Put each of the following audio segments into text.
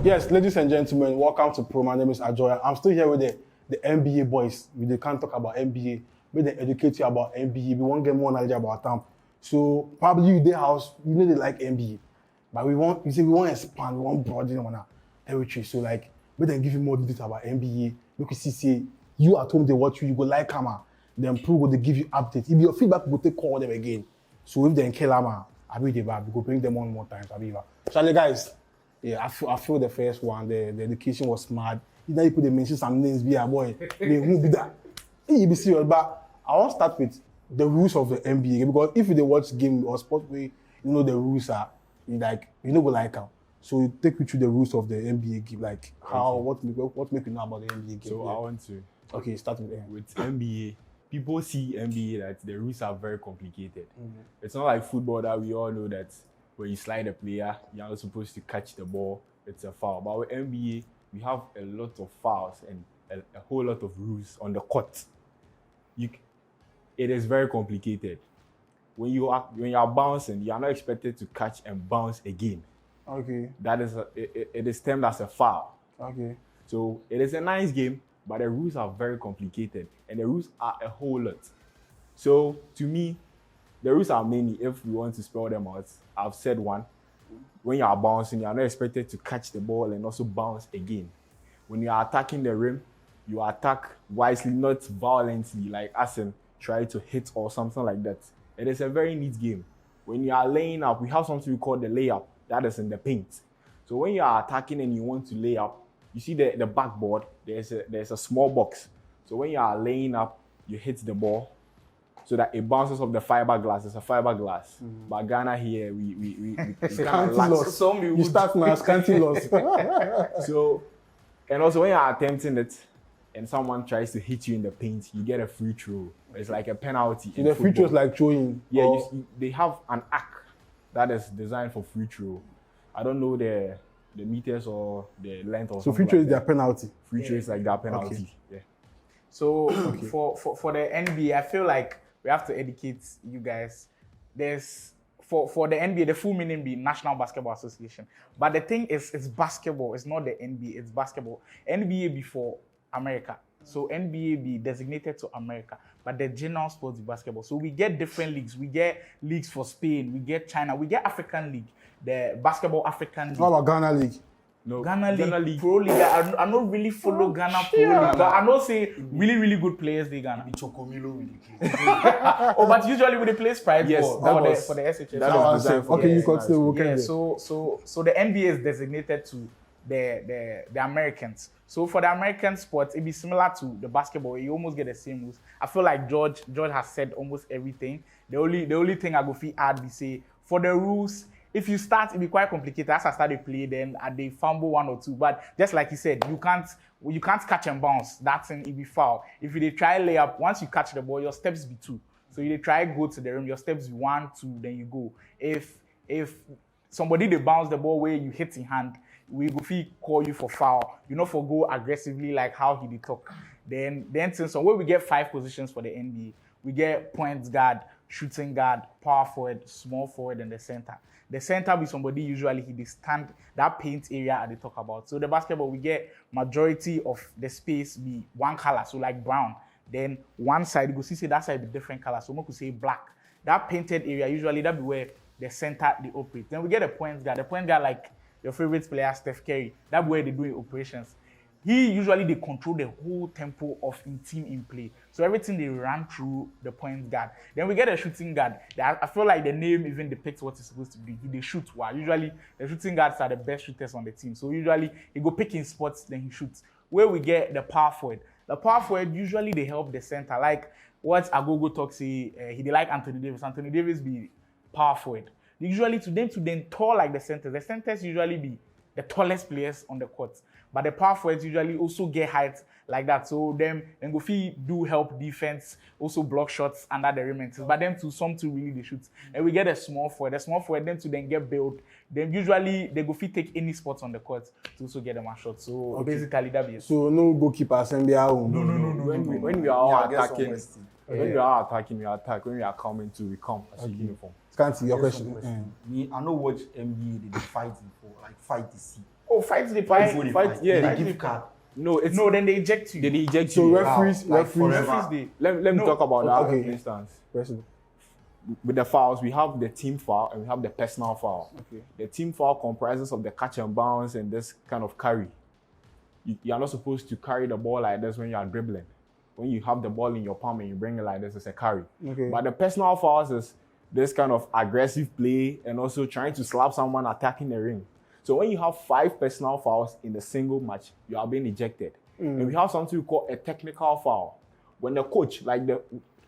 Yes, ladies and gentlemen, welcome to Pro. My name is Ajoya. I'm still here with the NBA boys. We can't talk about NBA. We they educate you about NBA. We won't get more knowledge about them. So probably you their house, you know they like NBA. But we want to expand, we want broaden on our territory. So like we then give you more details about NBA. We can see you at home they watch you go like camera. Then Pro go they give you updates. If your feedback we take call them again. So if they kill them, I be the bad. We go bring them on more times. So guys. Yeah, I feel the first one, the education was mad. Then you could mention some names, be a boy. They won't be that. You be serious, but I want to start with the rules of the NBA because if you watch game or sport where you know the rules are, like you know what like how. So take me through the rules of the NBA game, like how what make you know about the NBA game. So I want to. Okay, start with them. With NBA, people see NBA that the rules are very complicated. Mm-hmm. It's not like football that we all know that. When you slide a player, you're not supposed to catch the ball, it's a foul. But with NBA, we have a lot of fouls and a whole lot of rules on the court. It is very complicated. When you are bouncing, you are not expected to catch and bounce again. Okay. That is it is termed as a foul. Okay. So it is a nice game, but the rules are very complicated and the rules are a whole lot. So to me, the rules are many if we want to spell them out. I've said one. When you are bouncing, you are not expected to catch the ball and also bounce again. When you are attacking the rim, you attack wisely, not violently, like as in try to hit or something like that. It is a very neat game. When you are laying up, we have something we call the layup. That is in the paint. So when you are attacking and you want to lay up, you see the backboard, there's a small box. So when you are laying up, you hit the ball, so that it bounces off the fiberglass. It's a fiberglass. Mm. But Ghana here, we scanty loss. You start now, scanty loss. So, and also when you're attempting it, and someone tries to hit you in the paint, you get a free throw. It's like a penalty. So the free throw is like throwing. Yeah, they have an arc that is designed for free throw. I don't know the meters or the length or something. So free throw like is their penalty. Free throw is like that penalty. Okay. Yeah. So for the NBA, I feel like we have to educate you guys. There's for the NBA, the full meaning be National Basketball Association. But the thing is, it's basketball. It's not the NBA. It's basketball. NBA before America. So NBA be designated to America. But the general sports is basketball. So we get different leagues. We get leagues for Spain. We get China. We get African League. The Basketball African League. How about Ghana League? No, Ghana League, Pro League. I don't really follow Ghana Pro League, but I know say really good players they Ghana. Oh, but usually when they play Sprite for the SHS. That was designed for okay, you continue. Yeah, so the NBA is designated to the Americans. So for the American sports, it be similar to the basketball. You almost get the same rules. I feel like George has said almost everything. The only thing I go feel add be say for the rules. If you start, it be quite complicated. As I started play, then they fumble one or two. But just like you said, you can't catch and bounce. That's an it be foul. If you try layup, once you catch the ball, your steps be 2. So you try go to the rim, your steps be 1, 2, then you go. If somebody they bounce the ball where you hit in hand, we go call you for foul. You know for go aggressively like how he did talk. Then since where we get 5 positions for the NBA, we get point guard, shooting guard, power forward, small forward, and the center. The center be somebody usually he stand that paint area I they talk about. So the basketball we get majority of the space be one color, so like brown. Then one side you go see that side be different color, so we could say black. That painted area usually that be where the center they operate. Then we get a point guard. The point guard like your favorite player Steph Curry. That be where they doing operations. He usually they control the whole tempo of in team in play. So everything they run through the point guard. Then we get a shooting guard. I feel like the name even depicts what it's supposed to be. They shoot. Well, usually the shooting guards are the best shooters on the team. So usually he go pick in spots, then he shoots. Where we get the power forward. The power forward usually they help the center. Like what Agogo talks, he like Anthony Davis. Anthony Davis be power forward. Usually to them tall like the centers. The centers usually be the tallest players on the court. But the power forwards usually also get height like that. So them go do help defense, also block shots under the rim. But them to some to really they shoot. And we get a small forward. The small forward them to then get built. Then usually they go take any spots on the court to also get them a shot. So basically that be it. So no goalkeepers NBA. No. When we are all attacking, we attack. When we are coming to, we come as a uniform. Can't see your question. Me, I know what NBA they fighting for, like fight to see. Oh, fight the Fight, yeah. They give card. No, it's No, then they eject you. they eject So you. referees, Like referees. forever. Referees, they Let me No, talk about that okay. instance. President. With the fouls, we have the team foul and we have the personal foul. Okay. The team foul comprises of the catch and bounce and this kind of carry. You are not supposed to carry the ball like this when you are dribbling. When you have the ball in your palm and you bring it like this, it's a carry. Okay. But the personal fouls is this kind of aggressive play and also trying to slap someone attacking the ring. So when you have 5 personal fouls in a single match, you are being ejected. And we have something we call a technical foul. When the coach, like the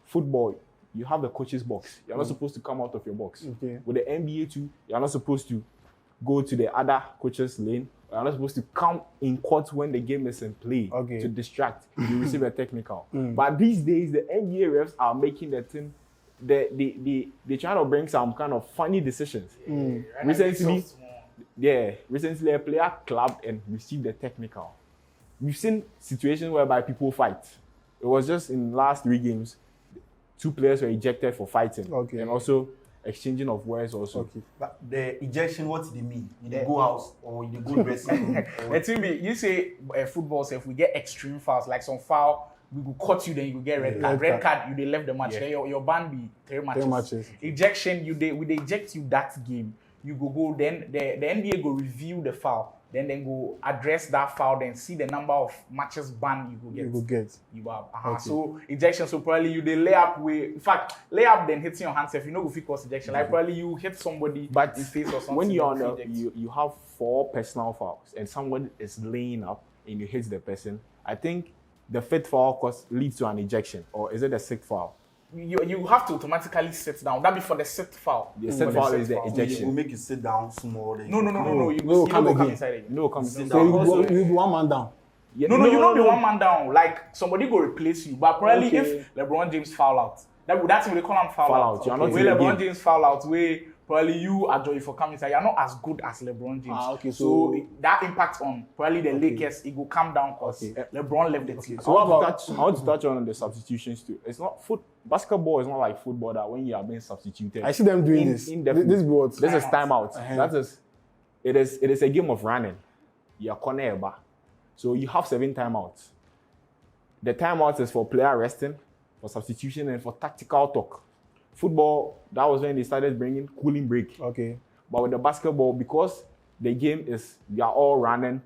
football, you have the coach's box. You're not supposed to come out of your box. Okay. With the NBA too, you're not supposed to go to the other coach's lane. You're not supposed to come in court when the game is in play Okay. to distract. You receive a technical. But these days, the NBA refs are making the thing. They try to bring some kind of funny decisions. Recently a player clubbed and received the technical. We've seen situations whereby people fight. It was just in the last 3 games, 2 players were ejected for fighting. Okay. And also exchanging of words also. Okay. But the ejection, what do they mean? You dey go house or you dey go dressing room? Or- It will be, you say football, so if we get extreme fouls, like some foul, we will cut you, then you will get red card. red Red card, you they left the match. Yeah. Then your ban be 3 matches. 3 matches. Ejection, we they eject you that game. You go, then the NBA go review the foul. Then go address that foul, then see the number of matches ban you go get. You will get. You have Okay. So ejection, so probably you they lay up way. In fact, lay up then hitting your hands if you know if you cause ejection. Like probably you hit somebody But in face or something. when you're on then the, eject. you have 4 personal fouls and someone is laying up and you hit the person, I think the 5th foul leads to an ejection, or is it the 6th foul? You have to automatically sit down. That be for the 6th foul. The For 6th foul sixth is the foul. ejection. Will make you sit down small. Then No. You No, you come don't go come again. inside again. No, come Sit So down. you Also- go, you be 1 man down. Yeah, No, you don't be 1 man down. Like somebody go replace you. But probably Okay. if LeBron James foul out, that's what they call him foul out. out. You're not Where in the LeBron game. James foul out, where probably you are joy for coming inside. You're not as good as LeBron James. Okay, so so- that impact on probably the Lakers, it will come down because Okay. LeBron left the team. So I want to touch on the substitutions too. It's not basketball is not like football that when you are being substituted. I see them doing this. Indefinitely. This is what. This is timeout. Uh-huh. That is, it is a game of running. You are corner bar. So you have 7 timeouts. The timeout is for player resting, for substitution, and for tactical talk. Football, that was when they started bringing cooling break. Okay. But with the basketball, because the game is, they are all running,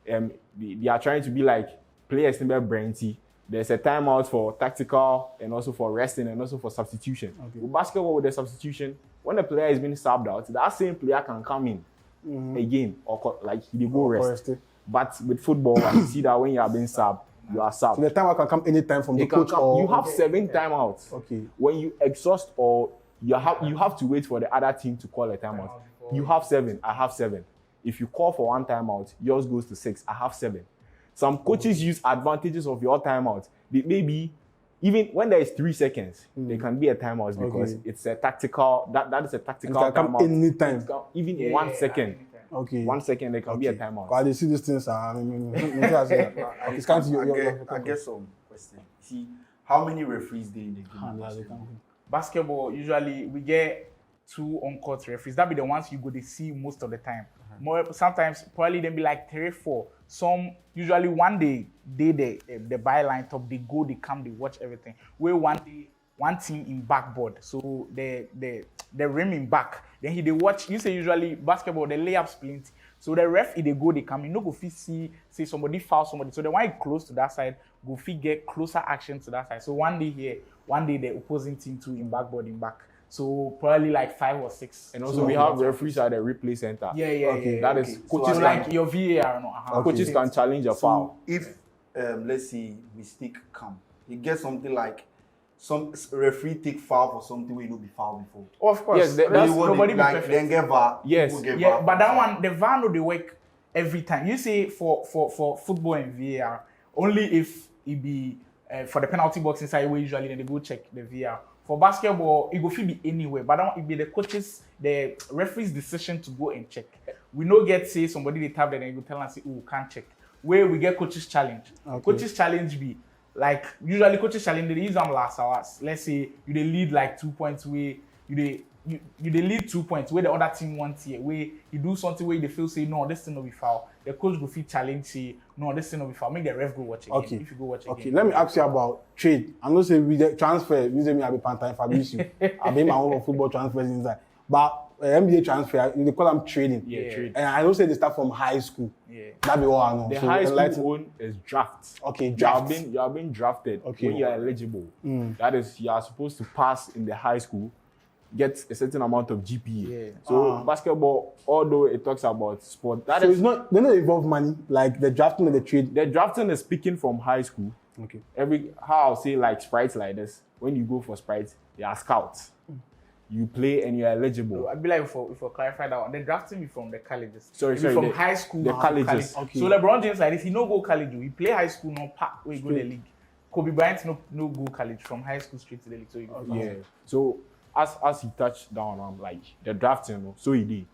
they are trying to be like players in their brainty. There's a timeout for tactical and also for resting and also for substitution. Okay. With basketball, with the substitution, when the player is being subbed out, that same player can come in again or like he go rest. But with football, you see that when you are being subbed, you are subbed. So the timeout can come anytime from the It can coach come- or you have 7 timeouts. Okay. When you exhaust or you have to wait for the other team to call a timeout. You have 7, I have 7. If you call for 1 timeout, yours goes to 6, I have 7. Some coaches use advantages of your timeout. Maybe even when there is 3 seconds, there can be a timeout because it's a tactical. That is a tactical It can come timeout. anytime. It can- even in 1 second. Okay. 1 second, there can be a timeout. But they see these things. It's kind of I get some question. See, how many referees they in the game? Basketball, usually we get 2 on-court referees. That be the ones you go to see most of the time. More sometimes probably then be like 3, 4. Some usually one day the byline top, they go, they come, they watch everything. Where one team in backboard, so the rim in back. Then they watch. You say usually basketball the layup splint. So the ref if they go, they come. You know go fit see somebody foul somebody. So the one close to that side go fit get closer action to that side. So one day here, one day the opposing team too in backboard in back. So probably like 5 or 6. And also we have referees at the replay center. Yeah. That is coaches So like your VAR, no. coaches can challenge a foul. So if let's say mistake come, you get something like some referee take foul for something where you know be foul before. Oh, of course. Yes, That's nobody be like perfect. then get VAR. Yes. people get Yeah, VAR but for that foul. one, the VAR no they work every time. You say for football and VAR, only if it be for the penalty box inside where usually then they go check the VAR. For basketball, it go fit be anywhere, but that one it be the referee's decision to go and check. We no get say somebody they tap that and you go tell and say, oh, can't check. Where we get coaches challenge. Okay. Coaches challenge be like usually coaches challenge they use them last hours. Let's say you they lead like 2 points where you you they lead 2 points where the other team wants here, where you do something where they feel say no, this thing will be foul. The coach will feel challenge say no, this thing will be foul. Make the ref go watch again. Okay. If you go watch again. Okay, let me ask you about trade. I'm not saying we the transfer. You say me I be part-time Fabricio. I be my own football transfers inside. But NBA transfer, they call them trading. Yeah, trade. And I don't say they start from high school. Yeah. That be all I know. The So high enlighten- school one is draft. Okay, You draft. are being drafted Okay. when you are eligible. That is, you are supposed to pass in the high school, get a certain amount of GPA. Yeah. So basketball, although it talks about sport, that So is it's not they don't involve money like the drafting and the trade. the drafting is speaking from high school. Okay. How I'll say like sprites like this. When you go for sprites, they are scouts. You play and you're eligible. I'd be like, if I clarify that one, they drafting me from the colleges. Sorry, It be from the- high school the to colleges. college. Okay. So LeBron James like this, he no go college. He play high school, no pack where he go the league. Kobe Bryant no go college from high school straight to the league. So you go. Yeah. So as he touched down on like the drafting, so he did.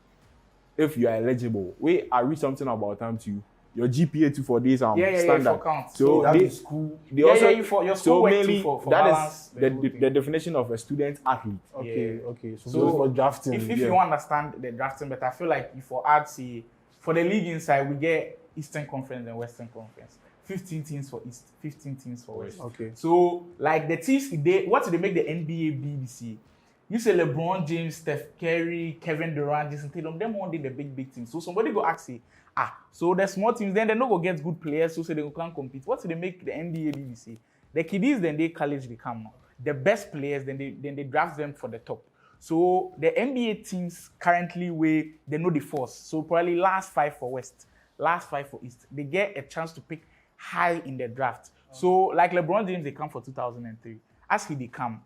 If you are eligible, I read something about time to you. Your GPA 2 for days Yeah, standard. for count. So that they, is school. they Yeah, also yeah, for your so schoolwork too mainly for that balance, is the whole thing. the definition of a student athlete. Okay, Yeah. okay. So, So for drafting. If yeah. you understand the drafting better, I feel like if for add say for the league inside, we get Eastern Conference and Western Conference. 15 teams for East, 15 teams for West. Okay. So like the teams, what do they make the NBA BBC? You say LeBron James, Steph Curry, Kevin Durant, Jason Tatum, them all did the big teams. So somebody go ask say, so the small teams, then they no go get good players, so say they can't compete. What do they make the NBA BBC? The kiddies, then they college they come now. The best players, then they draft them for the top. So the NBA teams currently they know the force. So probably last 5 for West, last 5 for East. They get a chance to pick high in the draft. So like LeBron James, they come for 2003. As they come,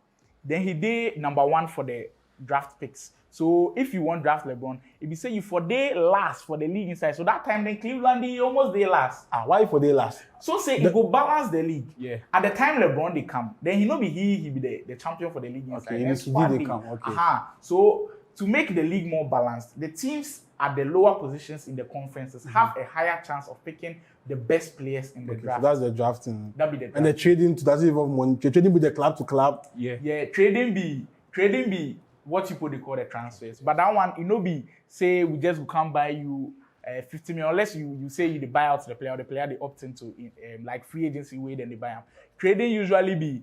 then he did number 1 for the draft picks. So if you want draft LeBron, if you say you for day last for the league inside, so that time then Cleveland they almost day last. Why for they last? So say it go balance the league. Yeah. At the time LeBron they come, then he no be he be the champion for the league inside. Okay, Then he squad did day. come, okay. So to make the league more balanced, the teams at the lower positions in the conferences have a higher chance of picking the best players in the Okay, so draft. that's the drafting. That be the draft. And the trading does it involve money? You're trading with the club to club. Yeah, trading be what people they call the transfers. But that one, be say we just will come buy you 50 million, unless you say you buy out the player, or the player they opt into like free agency way, then they buy them. Trading usually be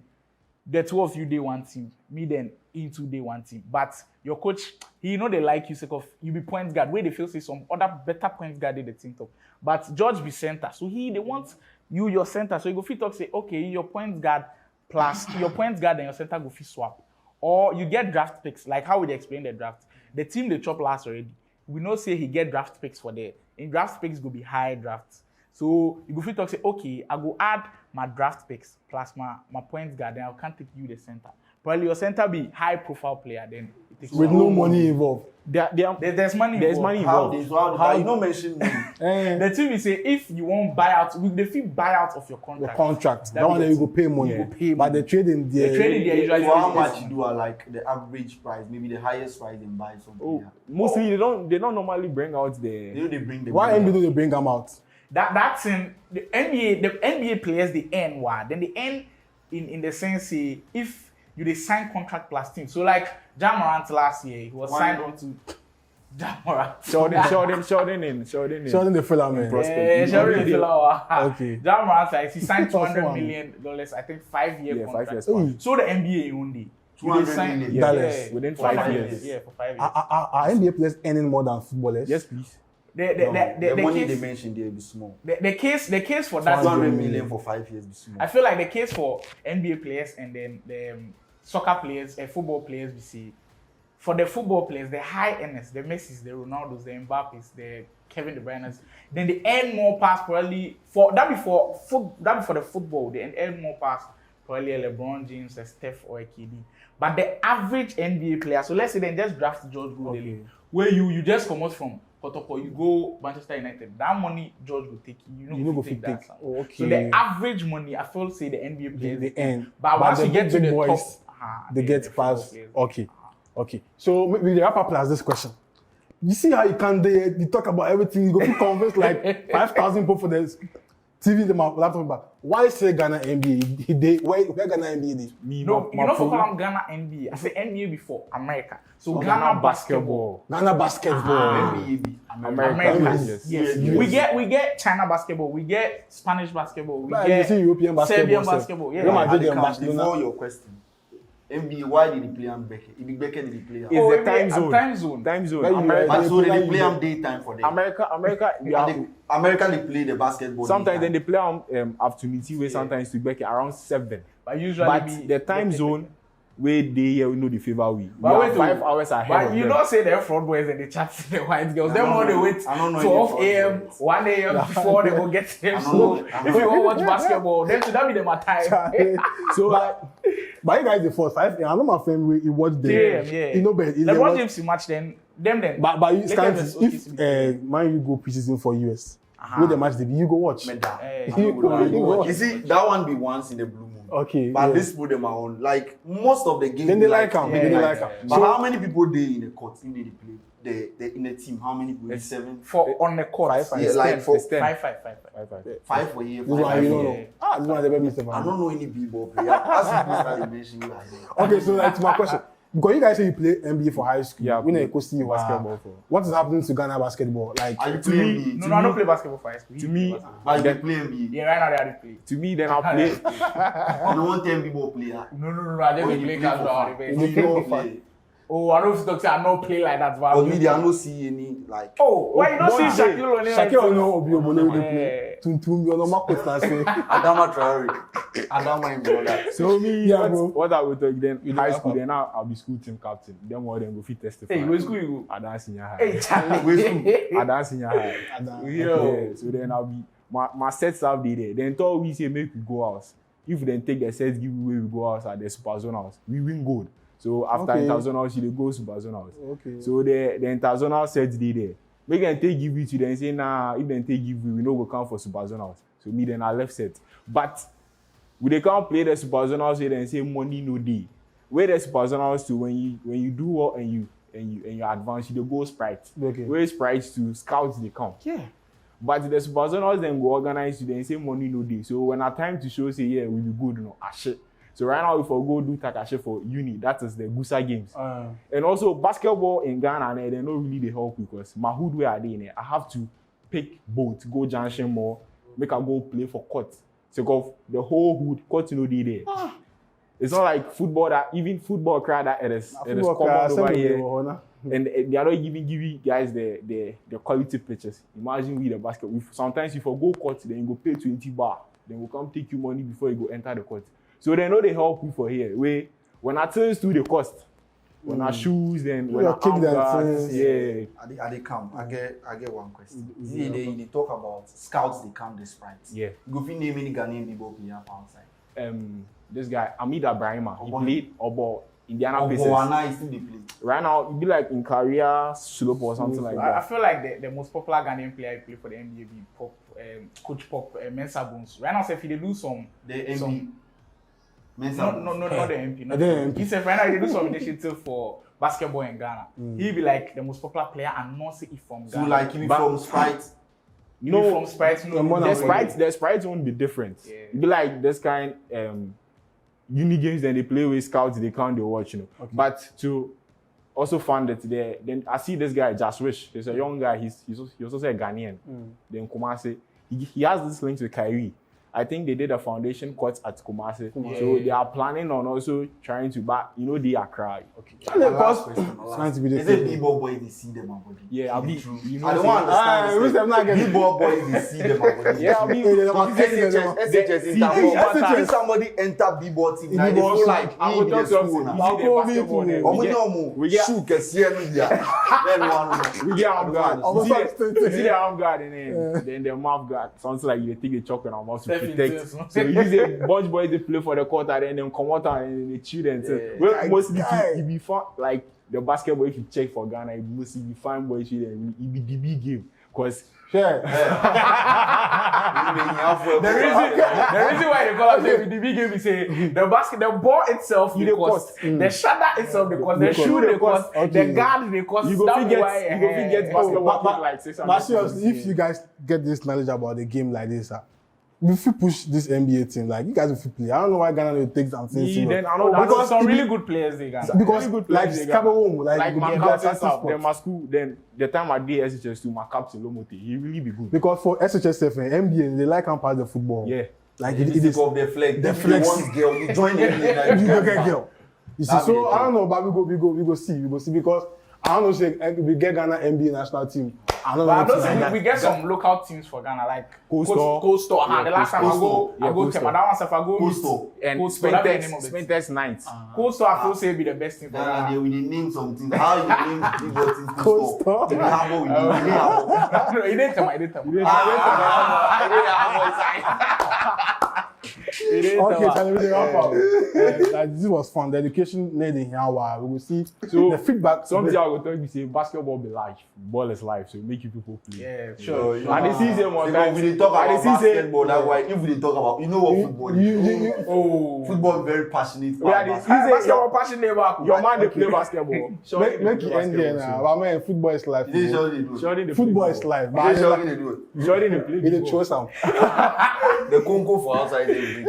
the 2 of you day one team, me then into day one team. But your coach, he they like you sake of you be point guard, where they feel say some other better point guard in the team top. But George be center, so they want you your center. So you go fit talk say, okay, your point guard plus your point guard and your center go fit swap. Or you get draft picks, like how we explain the draft. The team they chop last already. We know say he get draft picks for there. In draft picks go be high drafts. So you go fit talk say, okay, I go add my draft picks plus my point guard, then I can't take you the center. Probably your center be high profile player, then it takes With no money involved. There's money There's involved. money How involved. this? How you don't mention me? The team will say if you want buyout, we the fee buyout of your The contract. contract. That be one the that you thing. go pay money. You go pay But money. the trading there. The trading there usually For how is- much you do are like the average price, maybe the highest price in buy something. Oh, Yeah. mostly they don't normally bring out They the know they bring the Why money. NBA do they bring them out? That's in the NBA players they earn what? Then they earn in the sense say if you they sign contract plus team. So like Ja Morant last year, he was signed on to Ja Morant. Sheldon in. Showing the fella, man. Prospect. Yeah, Sherry Okay. okay. Ja Morant like he signed Tough $200 one. million, I think 5-year Yeah, contract. 5 years. Ooh. So the NBA only. 200 million. Yeah, Dollars. within for 5 years. Yeah, for 5 years. Are NBA players earning more than footballers? Yes, please. The money they case, mentioned there be small. the case for that 200 million for 5 years be small. I feel like the case for NBA players and then the soccer players, football players, we see. For the football players, the high earners, the Messis, the Ronaldos, the Mbappes, the Kevin De Bruyne's, then they earn more pass probably for the football. They earn more pass probably a LeBron James, a Steph, or a KD. But the average NBA player, so let's say they just draft George Goodell, where you just come out from Kotoko, you go Manchester United. That money George will take you. You know, go take fit take. that. Oh, okay. So the average money, I feel say the NBA players They earn. But once the you get to big the boys, top, they get football past. players. Okay. Okay. So we wrap up plus this question. You see how you can they talk about everything. You go to convince like 5,000 people for this. TV, my laptop back. Why say Ghana NBA? Where Ghana NBA is? No, you know for Ghana NBA. I say NBA before America. So Ghana basketball. Ghana basketball. NBA. America. Yes. We get China basketball. We get Spanish basketball. We get European basketball. Serbian basketball. Yeah. Real Madrid and Barcelona. Before your question, NBA, why did he play on Beckett? If Beckett did he play on? It's the time zone. Time zone. And so they play on daytime for them. America, they play the basketball. sometimes then they play on afternoon where sometimes to Beckett around 7. But usually the time zone where they here we know the favor we. But We are 5 hours ahead. But of you them. don't say the front boys and the chats the white girls. Them all they wait 12 a.m., 1 a.m. before they go get them. So if you want to watch basketball, then should that be the time? So but you guys the first. I know my friend we watch them. Yeah. You know, but LeBron James match then. But you stand if man you go preseason for US, with the match you go watch. You see that one be once in the blue moon. Okay. But this put them on like most of the games. Then they like them. They like them. But how many people they in the court in the play? The in the team, how many people? 7 for on the court. 5. Yeah, like for 5. 5 for year. This one you don't know. This one never missed I don't know any b-ball player. As you start mentioning like Okay, so that's my question. Because you guys say you play NBA for high school, Yeah, we know you see basketball for. What is happening to Ghana basketball? Like, are you playing NBA? No, I don't play basketball for high school. To me, But you play NBA. Yeah, right now they are play. to me, then I'll play. You don't want 10 b-ball player. No, I just When you play play for casual. fun. they You play. don't play. Oh, I don't talk say I don't play like that. But For me, I don't see any like. Oh, why you don't see Shaquille O'Neal? Shaquille O'Neal Obi Obolo dey Yeah. play. Tuntum you know Marcus Transfer. Adama Traore. Adama in brother. So me, Yeah, bro. what I will talk then You high don't school, have- then I'll be school team captain. Then more than go fit testify. Hey, where school you go? I dance in your high. Hey, Charlie. Where I dance in your high. Yo. Yeah, so then I'll be my sets have there. Then thought we say make we go out. If we then take the sets give away, we go out at the super zonals. We win gold. So after Okay. interzonals, they go super zonals. Okay. So the interzonal sets there. Make them take give it to them say nah. If they take give we no go count for super zonals. So me then I left set. But we they can't play the super zonals here and say money no day. Where the super zonals to when you do well and you advance, you go sprite. Okay. Where sprites to scouts they come. Yeah. But the super zonals then go organize to them say money no day. So when I time to show say yeah we be good no ashe. So right now if I go do takashe for uni, that is the Gusa games. And also basketball in Ghana, they don't really they help because my hood where I dey, I have to pick boat, go junction more, make I go play for court. So go the whole hood court no dey there. It's not like football that even football crowd that it is common over here. And they are not even giving guys the quality pitches. Imagine we the basket. Sometimes if you go court, then you go pay 20 bar. Then we'll come take you money before you go enter the court. So they know they help you for here. When I turns to the cost, when I shoes, then when I kick arm that guards, things. yeah. Are they come? I get one question. See, they talk about scouts. They come the sprites. Yeah. You go fit name any Ghanaian b-ball player outside. This guy, Amida Brahima, he Obo. played Obo Indiana Pacers. Oboana is still they play. Right now, it be like in career slope or something like I that. feel like the most popular Ghanaian player who play for the NBA be Pop, Coach Pop, Mensah Bones. Right now, say if they do some. The MP. Some- Mensa. No, not the MP. Not The the MP. MP. He said right now they do some initiative for basketball in Ghana. He'll be like the most popular player and not say if from So Ghana. like if But- from Sprite. no from Sprite, no. more The than sprites won't be different. Yeah. It be like this kind uni games then they play with scouts, they can't they watch, you know. Okay. But to also found it there, then I see this guy, Josh Wish. He's a young guy, he's also a Ghanaian. Then Kumasi, he has this link with Kyrie. I think they did a foundation course at Kumasi. So they are planning on also trying to back, they are crying. Okay. Trying to be the Is it b-ball boys they see them body? Yeah, I'll be true. you know I don't say- understand. which them not getting- B-ball boys they see them body. Yeah, I'll be SHS See, Interpol. see, If somebody enter b-ball team, now they B-ball feel like I he will be talk the to school you. now. You see the basketball there. Ọmọ We ní get- ọmọ we get- shoe kẹsíẹ́ ní ìyá. Then one. We get arm guard. Almost You like see the arm guard and then the mouth guard. Sounds like you take a chalk and I'm also Step protect. into So you use a bunch boys they play for the court and then come out and they chill and say, well, mostly it be fun like the basketball. If you check for Ghana, it mostly be fine boys chill and it be the big game because. Sure. The reason why they call it the big game is say the ball itself the cost, the shadow itself the cost, the shoe the cost, the guard the cost. You go That's fit why, get basketball but like 600. But seriously, if you guys get this knowledge about the game like this, if you push this NBA team, like you guys will play. I don't know why Ghana will take something serious. Then I know Because some really good players they got. Because really good like players they got. Scarborough, Like you my could get captain, assistant spot. then my school, then the time I did SHS2, my captain Lomote, he really be good. Because for SHSF and NBA, they like and pass the football. Yeah. Like It is of the flex. the The flex. flex. Girl, you join the You go get girl. You see, That'd be so the I don't know, but we go see because I don't know, say we get Ghana NBA national team. I don't know. But I what don't team think like we get some local teams for Ghana, like Coastal. Coastal. Yeah, The last time Coastal. I go Coastal. Tema. That one, if I go Coastal. And Coastal, that be the name of the team. Spintex Knights. Coastal, I feel say be the best team for Ghana, they Ghana. will name something. How you name big teams? Coastal. We have what we need. We have No, it ain't Tema, it ain't Tema. Okay, so we wrap up. Like, this was fun. The education need in here. We will see So, the feedback. Something I will tell you, say basketball be life, ball is life, so make you people play. Yeah, sure. So, And the season one Because time, we dey talk and about the season- basketball, that's why if we dey talk about, you know what football is. Oh. Football very passionate. Yeah, about this basketball. Basketball passionate about Your man they play basketball. Make it end here now. But man, football is life. You dey surely do it. Surely the Football is life. You But dey surely dey do it. Surely the play. we dey throw some. The Congo for outside everything.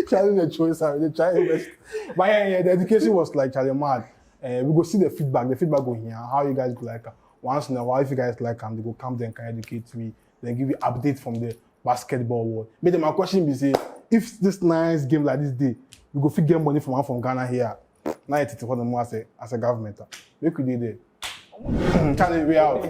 Charlie the choice. They try best. But yeah, the education was like Charlie mad. We go see the feedback. The feedback go here. How you guys go like once in a while. If you guys like they go come there and can educate me. Then give you update from the basketball world. But then my question be say, if this nice game like this day, we go fit get money from Ghana here. Now it's for the more as a government. We could do there. Charlie, we out.